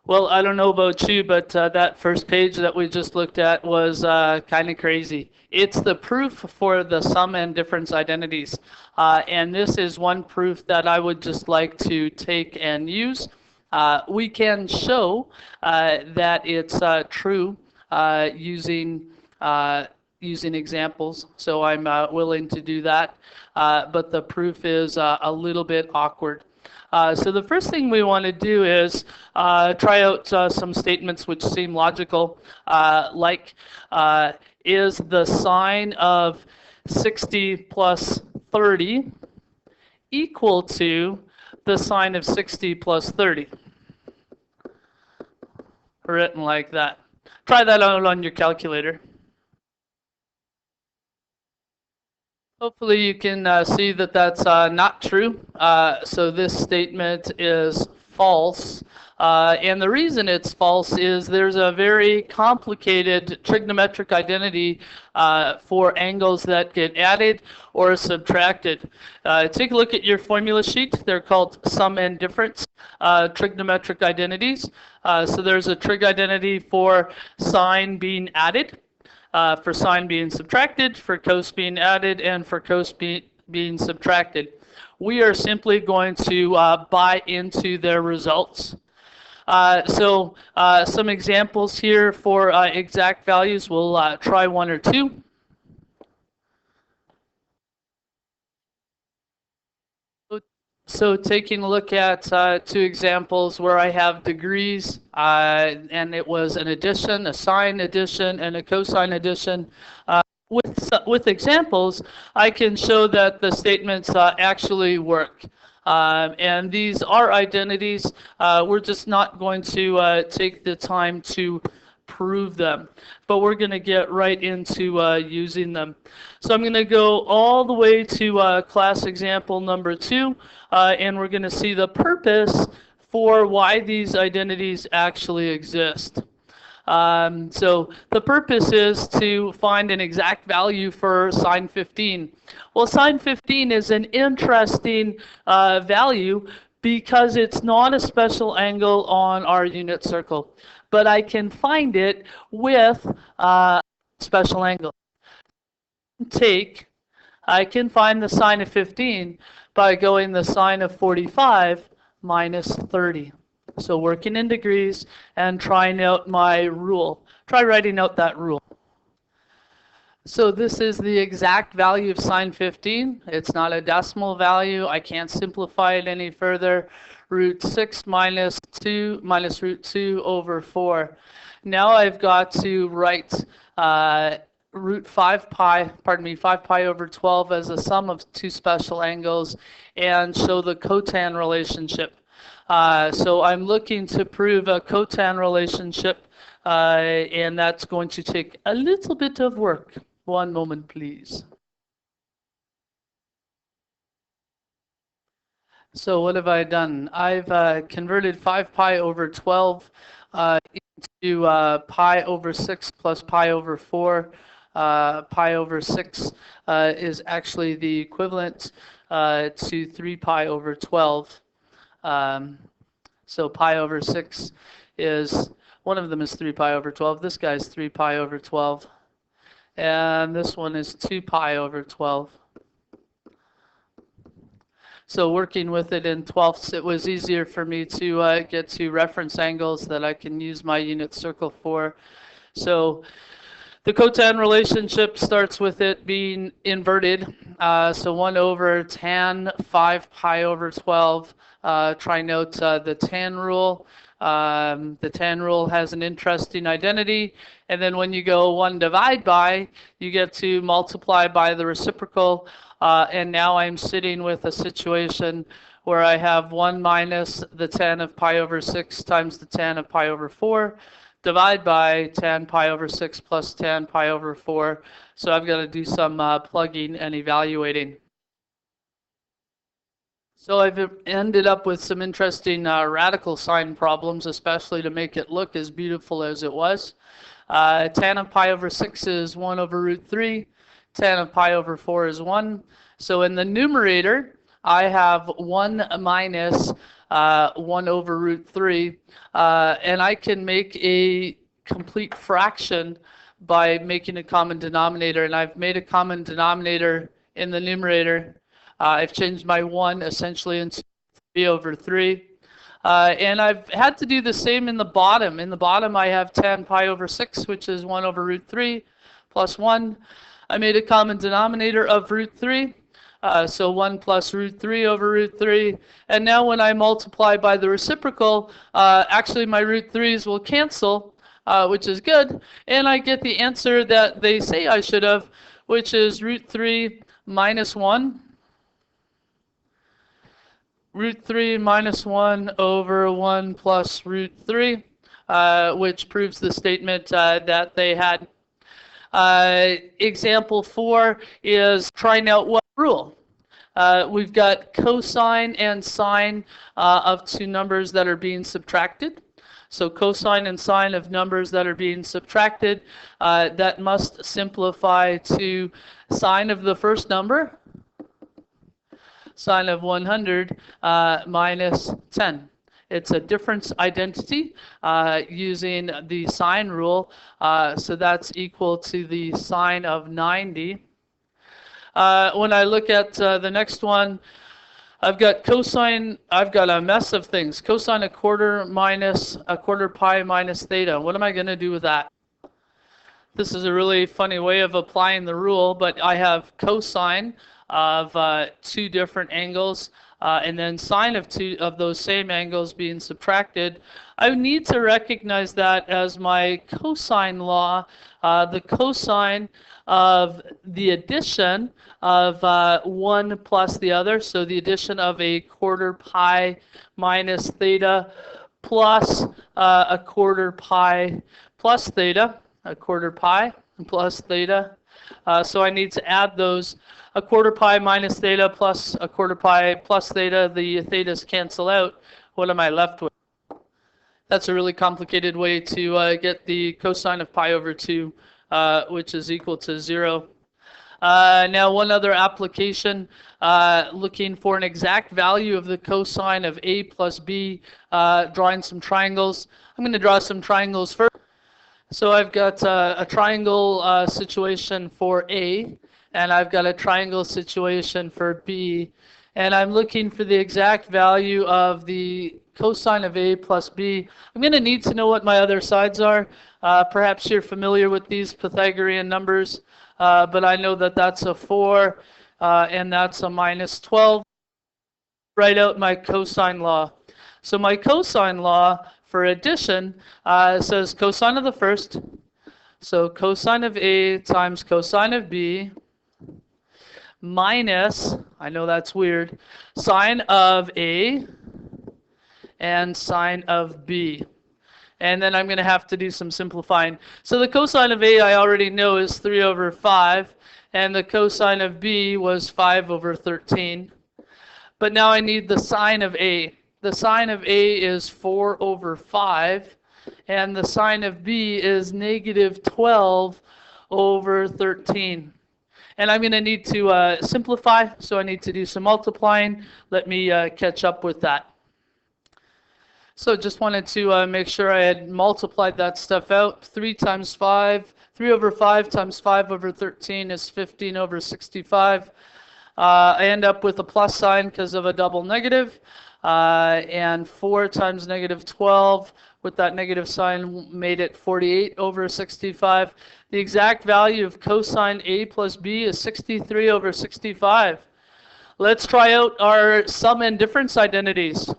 Well, I don't know about you, but that first page that we just looked at was kind of crazy. It's the proof for the sum and difference identities. And this is one proof that I would just like to take and use. We can show that it's true using using examples, so I'm willing to do that. But the proof is a little bit awkward. So the first thing we want to do is try out some statements which seem logical, like is the sine of 60 plus 30 equal to the sine of 60 plus 30? Written like that. Try that out on your calculator. Hopefully you can see that that's not true. So this statement is false. And the reason it's false is there's a very complicated trigonometric identity for angles that get added or subtracted. Take a look at your formula sheet. They're called sum and difference trigonometric identities. So there's a trig identity for sine being added, for sine being subtracted, for cos being added, and for cos being subtracted. We are simply going to buy into their results. So some examples here for exact values. We'll try one or two. So taking a look at two examples where I have degrees, and it was an addition, a sine addition, and a cosine addition. With examples, I can show that the statements actually work. And these are identities. We're just not going to take the time to prove them, but we're going to get right into using them. So I'm going to go all the way to class example number 2, and we're going to see the purpose for why these identities actually exist. So the purpose is to find an exact value for sine 15. Well, sine 15 is an interesting value because it's not a special angle on our unit circle, but I can find it with special angle. I can find the sine of 15 by going the sine of 45 minus 30. So working in degrees and trying out my rule. Try writing out that rule. So this is the exact value of sine 15. It's not a decimal value. I can't simplify it any further. Root 6 minus 2 minus root 2 over 4. Now I've got to write root 5 pi over 12 as a sum of two special angles and show the cotan relationship. So I'm looking to prove a cotan relationship, and that's going to take a little bit of work. One moment, please. So what have I done? I've converted 5 pi over 12 into pi over 6 plus pi over 4. Pi over 6 is actually the equivalent to 3 pi over 12. So pi over 6 is, one of them is 3 pi over 12. This guy's 3 pi over 12. And this one is 2 pi over 12. So working with it in 12ths, it was easier for me to get to reference angles that I can use my unit circle for. So the cotan relationship starts with it being inverted. So 1 over tan 5 pi over 12. Try note the tan rule. The tan rule has an interesting identity. And then when you go 1 divide by, you get to multiply by the reciprocal. And now I'm sitting with a situation where I have 1 minus the tan of pi over 6 times the tan of pi over 4. Divide by tan pi over 6 plus tan pi over 4. So I've got to do some plugging and evaluating. So I've ended up with some interesting radical sign problems, especially to make it look as beautiful as it was. Tan of pi over 6 is 1 over root 3. Tan of pi over 4 is 1. So in the numerator, I have 1 minus 1 over root 3, and I can make a complete fraction by making a common denominator, and I've made a common denominator in the numerator. I've changed my 1 essentially into 3 over 3. And I've had to do the same in the bottom. In the bottom, I have 10 pi over 6, which is 1 over root 3, plus 1. I made a common denominator of root 3. So 1 plus root 3 over root 3. And now when I multiply by the reciprocal, actually my root 3's will cancel, which is good. And I get the answer that they say I should have, which is root 3 minus 1. Root 3 minus 1 over 1 plus root 3, which proves the statement that they had. Example 4 is trying out what rule. We've got cosine and sine of two numbers that are being subtracted. So cosine and sine of numbers that are being subtracted, that must simplify to sine of the first number, sine of 100 minus 10. It's a difference identity using the sine rule, so that's equal to the sine of 90. When I look at the next one, I've got cosine, I've got a mess of things. Cosine a quarter pi minus theta. What am I going to do with that? This is a really funny way of applying the rule, but I have cosine of two different angles, and then sine of two of those same angles being subtracted. I need to recognize that as my cosine law, the cosine of the addition of one plus the other, so the addition of a quarter pi minus theta plus a quarter pi plus theta, a quarter pi plus theta. So I need to add those. A quarter pi minus theta plus a quarter pi plus theta, the thetas cancel out. What am I left with? That's a really complicated way to get the cosine of pi over 2, which is equal to 0. Now one other application, looking for an exact value of the cosine of a plus b, drawing some triangles. I'm going to draw some triangles first. So I've got a triangle situation for A, and I've got a triangle situation for B, and I'm looking for the exact value of the cosine of A plus B. I'm going to need to know what my other sides are. Perhaps you're familiar with these Pythagorean numbers, but I know that that's a 4 and that's a minus 12. Write out my cosine law. So my cosine law for addition says cosine of the first, so cosine of A times cosine of B minus, I know that's weird, sine of A and sine of B. And then I'm going to have to do some simplifying. So the cosine of A I already know is 3 over 5, and the cosine of B was 5 over 13. But now I need the sine of A. The sine of A is 4 over 5, and the sine of B is negative 12 over 13. And I'm going to need to simplify, so I need to do some multiplying. Let me catch up with that. So just wanted to make sure I had multiplied that stuff out. 3 times 5, 3 over 5 times 5 over 13 is 15 over 65. I end up with a plus sign because of a double negative. And 4 times negative 12 with that negative sign made it 48 over 65. The exact value of cosine A plus B is 63 over 65. Let's try out our sum and difference identities.